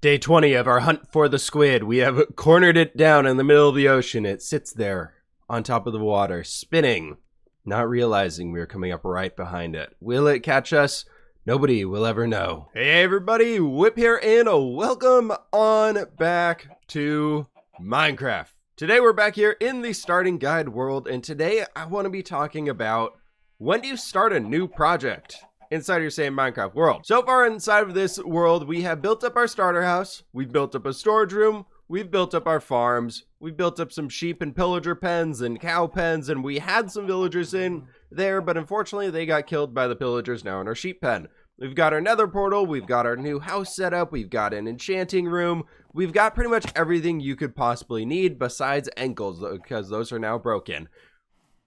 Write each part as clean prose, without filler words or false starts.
Day 20 of our hunt for the squid. We have cornered it down in the middle of the ocean. It sits there on top of the water, spinning, not realizing we are coming up right behind it. Will it catch us? Nobody will ever know. Hey everybody, Whip here, and welcome on back to Minecraft. Today we're back here in the starting guide world, and today I want to be talking about when do you start a new project inside your same Minecraft world. So far inside of this world, we have built up our starter house, we've built up a storage room, we've built up our farms, we've built up some sheep and pillager pens and cow pens, and we had some villagers in there, but unfortunately they got killed by the pillagers now in our sheep pen. We've got our nether portal, we've got our new house set up, we've got an enchanting room, we've got pretty much everything you could possibly need besides ankles, because those are now broken.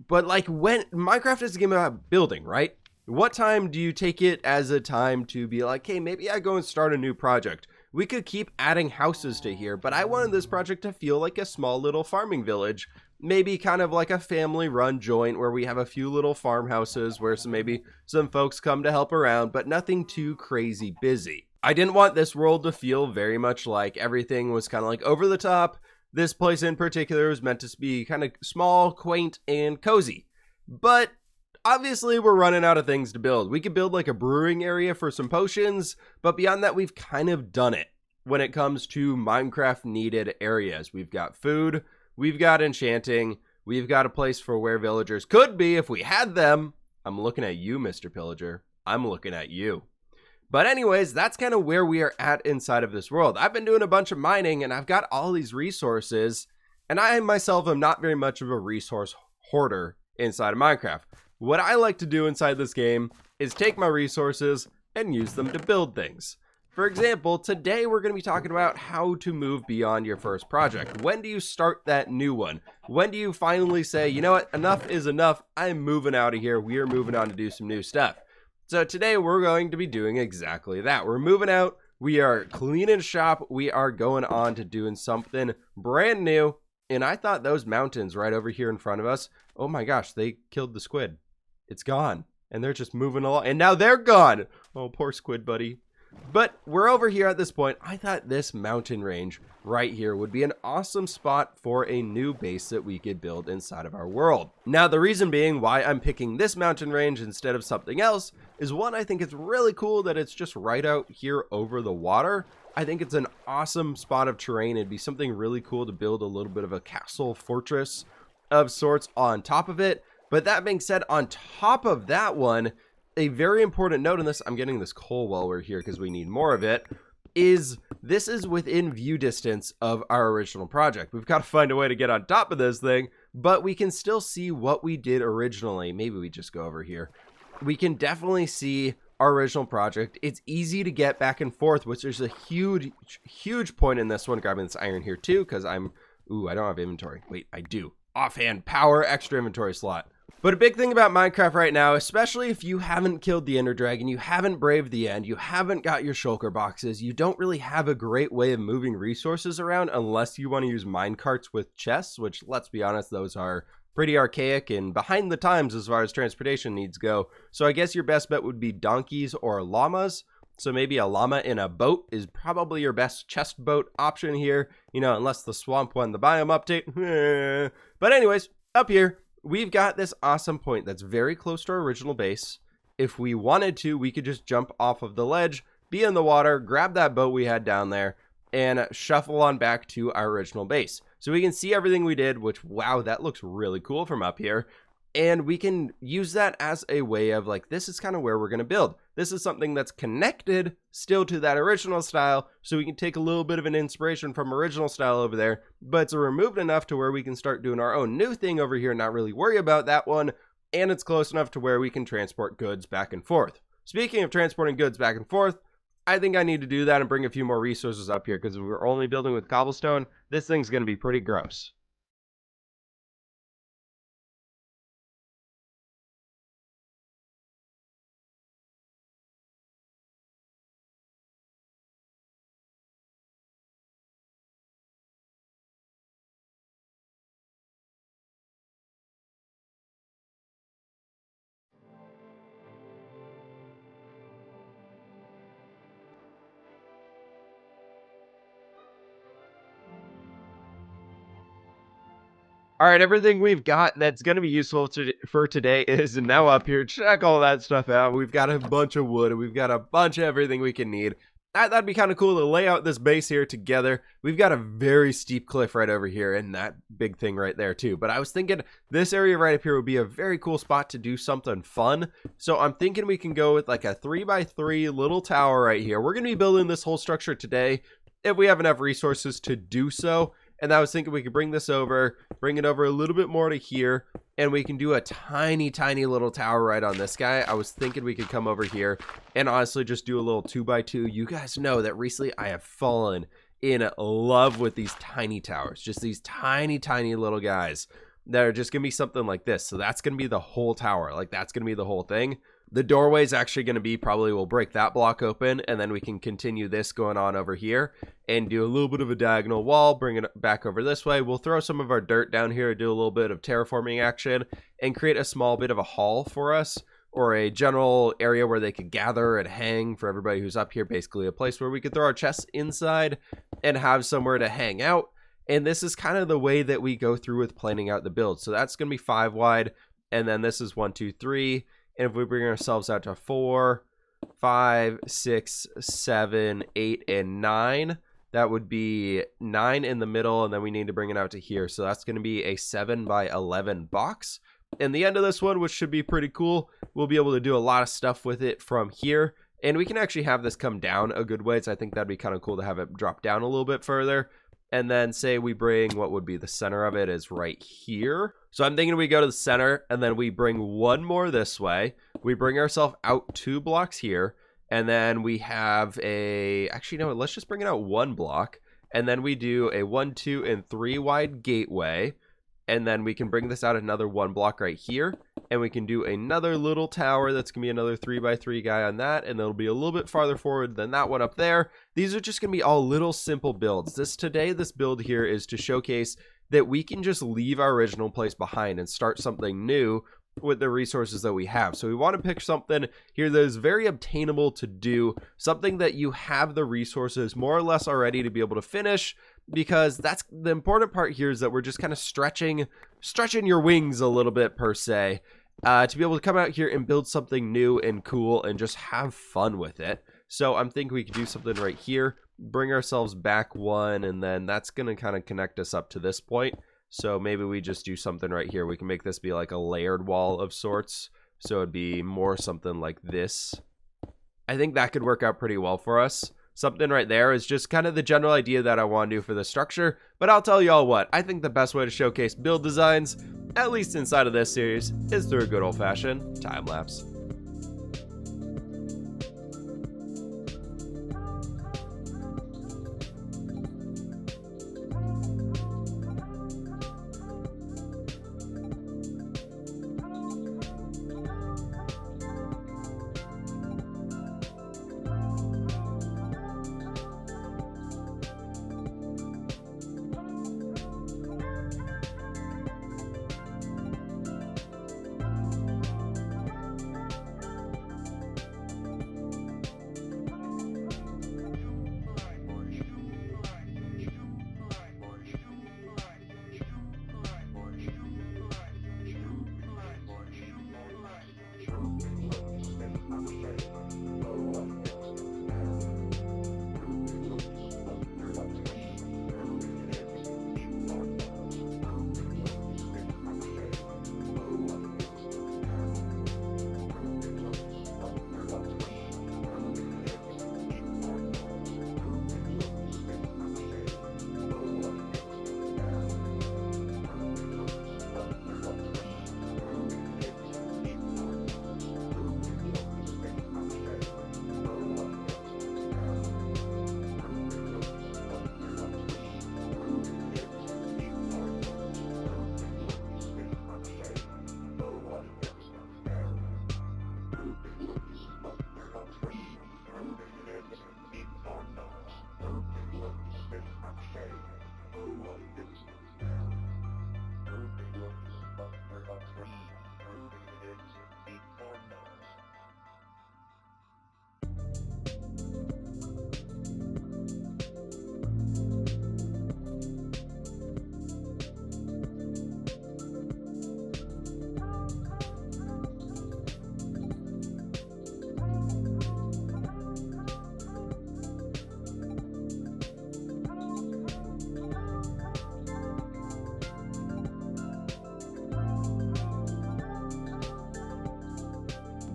But like, when Minecraft is a game about building, right? What time do you take it as a time to be like, hey, maybe I go and start a new project? We could keep adding houses to here, but I wanted this project to feel like a small little farming village. Maybe kind of like a family run joint where we have a few little farmhouses where maybe some folks come to help around, but nothing too crazy busy. I didn't want this world to feel very much like everything was kind of like over the top. This place in particular was meant to be kind of small, quaint, and cozy. But obviously, we're running out of things to build. We could build like a brewing area for some potions, but beyond that, we've kind of done it when it comes to Minecraft needed areas. We've got food, we've got enchanting, we've got a place for where villagers could be if we had them. I'm looking at you, Mr. Pillager. I'm looking at you. But anyways, that's kind of where we are at inside of this world. I've been doing a bunch of mining and I've got all these resources, and I myself am not very much of a resource hoarder inside of Minecraft. What I like to do inside this game is take my resources and use them to build things. For example, today we're going to be talking about how to move beyond your first project. When do you start that new one? When do you finally say, you know what, enough is enough, I'm moving out of here, we are moving on to do some new stuff. So today we're going to be doing exactly that. We're moving out, we are cleaning shop, we are going on to doing something brand new. And I thought those mountains right over here in front of us, oh my gosh, they killed the squid. It's gone, and they're just moving along, and now they're gone. Oh, poor squid buddy. But we're over here at this point. I thought this mountain range right here would be an awesome spot for a new base that we could build inside of our world. Now, the reason being why I'm picking this mountain range instead of something else is, one, I think it's really cool that it's just right out here over the water. I think it's an awesome spot of terrain. It'd be something really cool to build a little bit of a castle fortress of sorts on top of it. But that being said, on top of that one, a very important note in this, I'm getting this coal while we're here because we need more of it, is this is within view distance of our original project. We've got to find a way to get on top of this thing, but we can still see what we did originally. Maybe we just go over here. We can definitely see our original project. It's easy to get back and forth, which is a huge point in this one. Grabbing this iron here too, because I don't have inventory. Wait, I do. Offhand power, extra inventory slot. But a big thing about Minecraft right now, especially if you haven't killed the Ender Dragon, you haven't braved the end, you haven't got your shulker boxes, you don't really have a great way of moving resources around unless you want to use minecarts with chests, which, let's be honest, those are pretty archaic and behind the times as far as transportation needs go. So I guess your best bet would be donkeys or llamas. So maybe a llama in a boat is probably your best chest boat option here, you know, unless the swamp one, the biome update. But anyways, up here, we've got this awesome point that's very close to our original base. If we wanted to, we could just jump off of the ledge, be in the water, grab that boat we had down there, and shuffle on back to our original base. So we can see everything we did, which, wow, that looks really cool from up here. And we can use that as a way of like, this is kind of where we're going to build. This is something that's connected still to that original style, so we can take a little bit of an inspiration from original style over there, but it's removed enough to where we can start doing our own new thing over here and not really worry about that one, and it's close enough to where we can transport goods back and forth. Speaking of transporting goods back and forth, I think I need to do that and bring a few more resources up here, because if we're only building with cobblestone, this thing's going to be pretty gross. All right, everything we've got that's going to be useful for today is now up here. Check all that stuff out. We've got a bunch of wood. We've got a bunch of everything we can need. That'd be kind of cool to lay out this base here together. We've got a very steep cliff right over here and that big thing right there too. But I was thinking this area right up here would be a very cool spot to do something fun. So I'm thinking we can go with like a 3x3 little tower right here. We're going to be building this whole structure today if we have enough resources to do so. And I was thinking we could bring this over, bring it over a little bit more to here, and we can do a tiny, tiny little tower right on this guy. I was thinking we could come over here and honestly just do a little 2x2. You guys know that recently I have fallen in love with these tiny towers, just these tiny, tiny little guys that are just going to be something like this. So that's going to be the whole tower. Like that's going to be the whole thing. The doorway is actually going to be probably we'll break that block open and then we can continue this going on over here and do a little bit of a diagonal wall, bring it back over this way. We'll throw some of our dirt down here, do a little bit of terraforming action and create a small bit of a hall for us or a general area where they could gather and hang for everybody who's up here. Basically a place where we could throw our chests inside and have somewhere to hang out. And this is kind of the way that we go through with planning out the build. So that's going to be 5 wide. And then this is 1, 2, 3. And if we bring ourselves out to 4, 5, 6, 7, 8, and 9, that would be 9 in the middle. And then we need to bring it out to here. So that's going to be a 7x11 box. And the end of this one, which should be pretty cool, we'll be able to do a lot of stuff with it from here. And we can actually have this come down a good ways. I think that'd be kind of cool to have it drop down a little bit further. And then say we bring what would be the center of it is right here. So I'm thinking we go to the center and then we bring one more this way. We bring ourselves out 2 blocks here. And then we have a, actually no, let's just bring it out 1 block. And then we do a 1, 2, and 3 wide gateway. And then we can bring this out another 1 block right here. And we can do another little tower that's going to be another 3x3 guy on that. And it'll be a little bit farther forward than that one up there. These are just going to be all little simple builds. This build here is to showcase that we can just leave our original place behind and start something new with the resources that we have. So we want to pick something here that is very obtainable to do, something that you have the resources more or less already to be able to finish, because that's the important part here, is that we're just kind of stretching your wings a little bit per se, to be able to come out here and build something new and cool and just have fun with it. So I'm thinking we could do something right here, bring ourselves back 1, and then that's going to kind of connect us up to this point. So maybe we just do something right here. We can make this be like a layered wall of sorts. So it'd be more something like this. I think that could work out pretty well for us. Something right there is just kind of the general idea that I want to do for the structure. But I'll tell y'all what, I think the best way to showcase build designs, at least inside of this series, is through a good old-fashioned time lapse.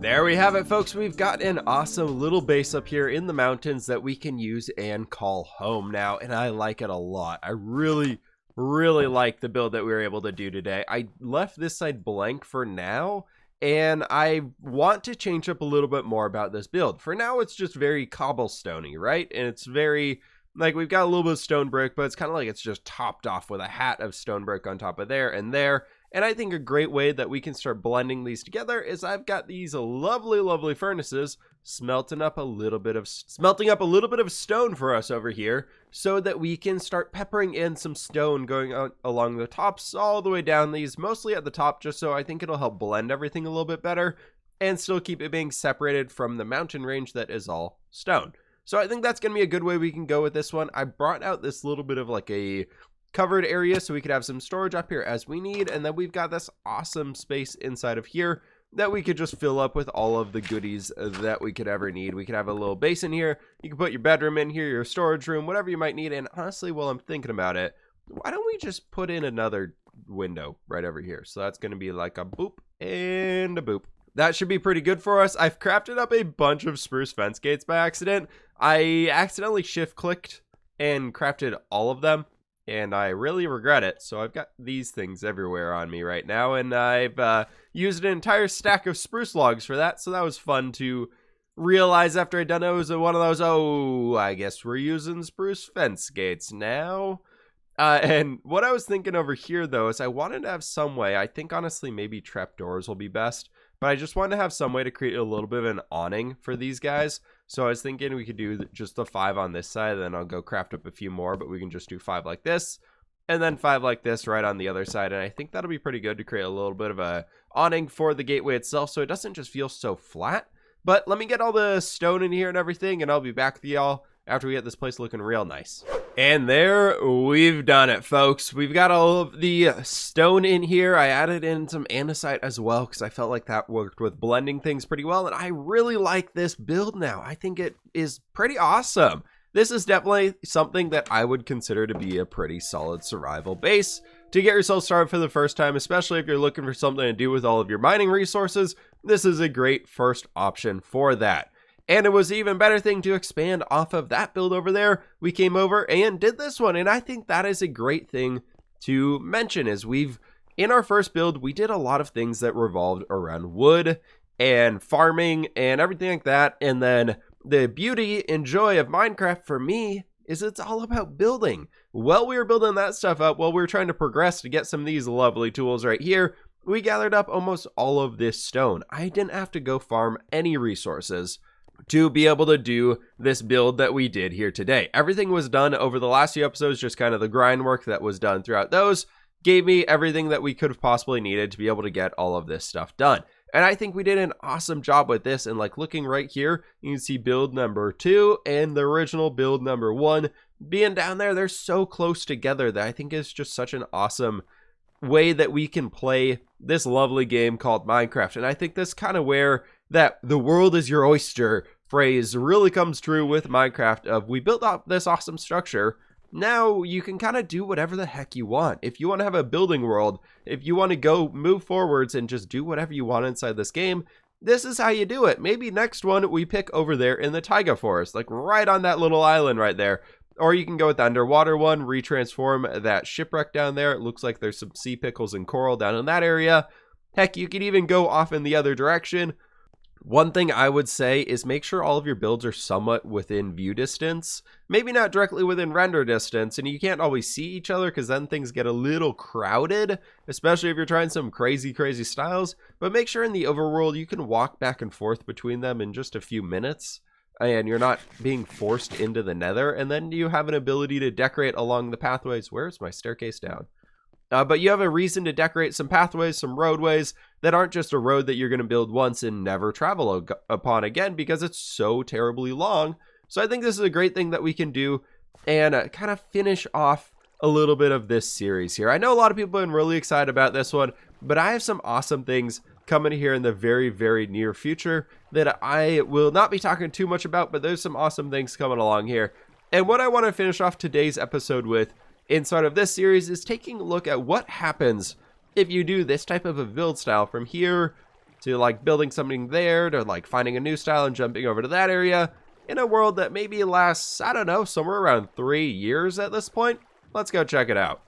There we have it, folks. We've got an awesome little base up here in the mountains that we can use and call home now, and I like it a lot. I really like the build that we were able to do today. I left this side blank for now, and I want to change up a little bit more about this build. For now, it's just very cobblestoney, right? And it's very, like, we've got a little bit of stone brick, but it's kind of like it's just topped off with a hat of stone brick on top of there and there. And I think a great way that we can start blending these together is I've got these lovely furnaces smelting up a little bit of stone for us over here, so that we can start peppering in some stone going along the tops all the way down these, mostly at the top, just so I think it'll help blend everything a little bit better and still keep it being separated from the mountain range that is all stone. So I think that's going to be a good way we can go with this one. I brought out this little bit of like a covered area so we could have some storage up here as we need, and then we've got this awesome space inside of here that we could just fill up with all of the goodies that we could ever need. We could have a little basin here, you can put your bedroom in here, your storage room, whatever you might need. And honestly, while I'm thinking about it, why don't we just put in another window right over here? So that's going to be like a boop and a boop. That should be pretty good for us. I've crafted up a bunch of spruce fence gates by accident. I accidentally shift clicked and crafted all of them, and I really regret it. So I've got these things everywhere on me right now, and I've used an entire stack of spruce logs for that. So that was fun to realize after I'd done it. It was one of those, oh, I guess we're using spruce fence gates now. And what I was thinking over here, though, is I wanted to have some way, I think honestly maybe trapdoors will be best, but I just wanted to have some way to create a little bit of an awning for these guys. So I was thinking we could do just the 5 on this side, then I'll go craft up a few more, but we can just do 5 like this, and then 5 like this right on the other side. And I think that'll be pretty good to create a little bit of a awning for the gateway itself, so it doesn't just feel so flat. But let me get all the stone in here and everything, and I'll be back with y'all after we get this place looking real nice. And there, we've done it, folks. We've got all of the stone in here. I added in some andesite as well because I felt like that worked with blending things pretty well, and I really like this build now. I think it is pretty awesome. This is definitely something that I would consider to be a pretty solid survival base to get yourself started for the first time, especially if you're looking for something to do with all of your mining resources. This is a great first option for that. And it was an even better thing to expand off of that build over there. We came over and did this one, and I think that is a great thing to mention. Is in our first build, we did a lot of things that revolved around wood and farming and everything like that. And then the beauty and joy of Minecraft for me is it's all about building. While we were building that stuff up, while we were trying to progress to get some of these lovely tools right here, we gathered up almost all of this stone. I didn't have to go farm any resources to be able to do this build that we did here today. Everything was done over the last few episodes, just kind of the grind work that was done throughout those gave me everything that we could have possibly needed to be able to get all of this stuff done. And I think we did an awesome job with this. And like looking right here, you can see build number 2 and the original build number 1 being down there. They're so close together that I think is just such an awesome way that we can play this lovely game called Minecraft. And I think that's kind of where that the world is your oyster phrase really comes true with Minecraft. Of we built up this awesome structure, now you can kind of do whatever the heck you want. If you want to have a building world, if you want to go move forwards and just do whatever you want inside this game, this is how you do it. Maybe next one we pick over there in the taiga forest, like right on that little island right there. Or you can go with the underwater one, retransform that shipwreck down there. It looks like there's some sea pickles and coral down in that area. Heck, you could even go off in the other direction. One thing I would say is make sure all of your builds are somewhat within view distance. Maybe not directly within render distance, and you can't always see each other because then things get a little crowded, especially if you're trying some crazy styles. But make sure in the overworld you can walk back and forth between them in just a few minutes, and you're not being forced into the nether. And then you have an ability to decorate along the pathways. Where's my staircase down? But you have a reason to decorate some pathways, some roadways that aren't just a road that you're going to build once and never travel upon again because it's so terribly long. So I think this is a great thing that we can do and kind of finish off a little bit of this series here. I know a lot of people have been really excited about this one, but I have some awesome things coming here in the very near future that I will not be talking too much about, but there's some awesome things coming along here. And what I want to finish off today's episode with inside of this series is taking a look at what happens if you do this type of a build style from here to like building something there, to like finding a new style and jumping over to that area in a world that maybe lasts, I don't know, somewhere around 3 years at this point. Let's go check it out.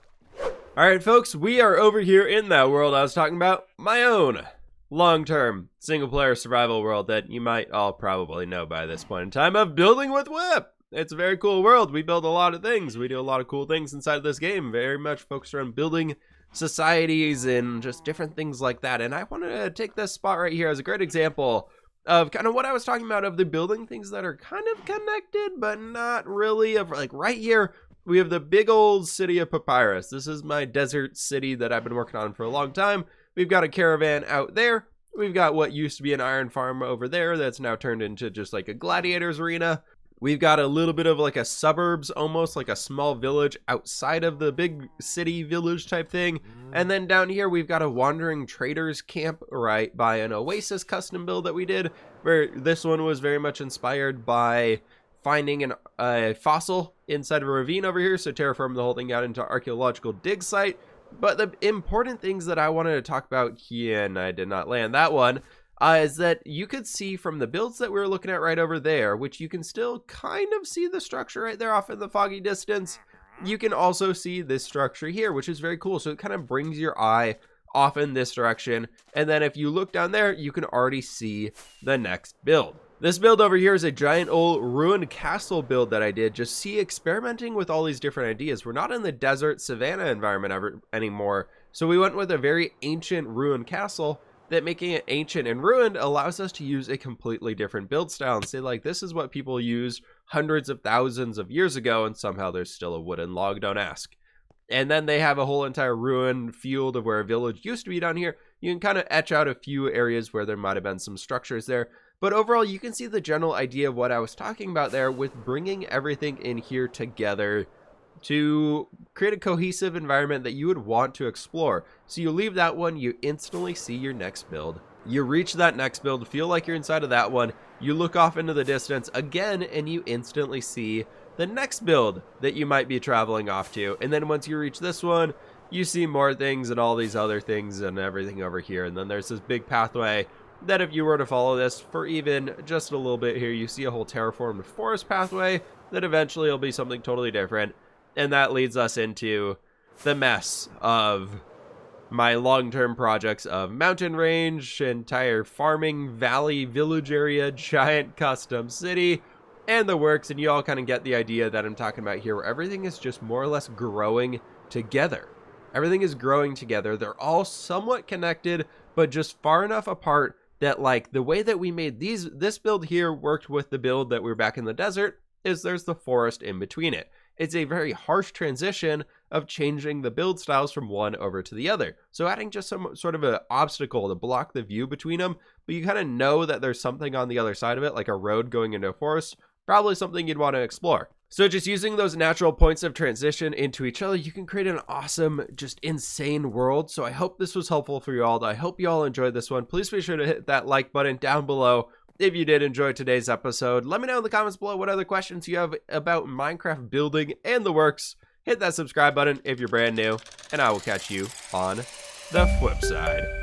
All right, folks, we are over here in that world I was talking about, my own long-term single-player survival world that you might all probably know by this point in time of Building with fWhip. It's a very cool world. We build a lot of things. We do a lot of cool things inside of this game, very much focused around building societies and just different things like that. And I wanted to take this spot right here as a great example of kind of what I was talking about of the building things that are kind of connected, but not really. Of like right here, we have the big old city of Papyrus. This is my desert city that I've been working on for a long time. We've got a caravan out there. We've got what used to be an iron farm over there that's now turned into just like a gladiators arena. We've got a little bit of like a suburbs, almost like a small village outside of the big city village type thing. And then down here, we've got a wandering traders camp right by an Oasis custom build that we did, where this one was very much inspired by finding a fossil inside of a ravine over here. So terraform the whole thing out into archaeological dig site. But the important things that I wanted to talk about here, and I did not land that one, is that you could see from the builds that we were looking at right over there, which you can still kind of see the structure right there off in the foggy distance. You can also see this structure here, which is very cool. So it kind of brings your eye off in this direction. And then if you look down there, you can already see the next build. This build over here is a giant old ruined castle build that I did. Just see experimenting with all these different ideas. We're not in the desert savanna environment anymore. So we went with a very ancient ruined castle. That making it ancient and ruined allows us to use a completely different build style and say like, this is what people used hundreds of thousands of years ago, and somehow there's still a wooden log, don't ask. And then they have a whole entire ruined field of where a village used to be down here. You can kind of etch out a few areas where there might have been some structures there, but overall you can see the general idea of what I was talking about there with bringing everything in here together to create a cohesive environment that you would want to explore. So you leave that one, you instantly see your next build. You reach that next build, feel like you're inside of that one, you look off into the distance again, and you instantly see the next build that you might be traveling off to. And then once you reach this one, you see more things and all these other things and everything over here. And then there's this big pathway that if you were to follow this for even just a little bit here, you see a whole terraformed forest pathway that eventually will be something totally different. And that leads us into the mess of my long-term projects of mountain range, entire farming valley village area, giant custom city, and the works. And you all kind of get the idea that I'm talking about here, where everything is just more or less growing together. Everything is growing together. They're all somewhat connected, but just far enough apart that like the way that we made this build here worked with the build that we were back in the desert is there's the forest in between it. It's a very harsh transition of changing the build styles from one over to the other. So adding just some sort of an obstacle to block the view between them, but you kind of know that there's something on the other side of it, like a road going into a forest, probably something you'd want to explore. So just using those natural points of transition into each other, you can create an awesome, just insane world. So I hope this was helpful for you all. I hope you all enjoyed this one. Please be sure to hit that like button down below. If you did enjoy today's episode, let me know in the comments below what other questions you have about Minecraft building and the works. Hit that subscribe button if you're brand new, and I will catch you on the fWhip side.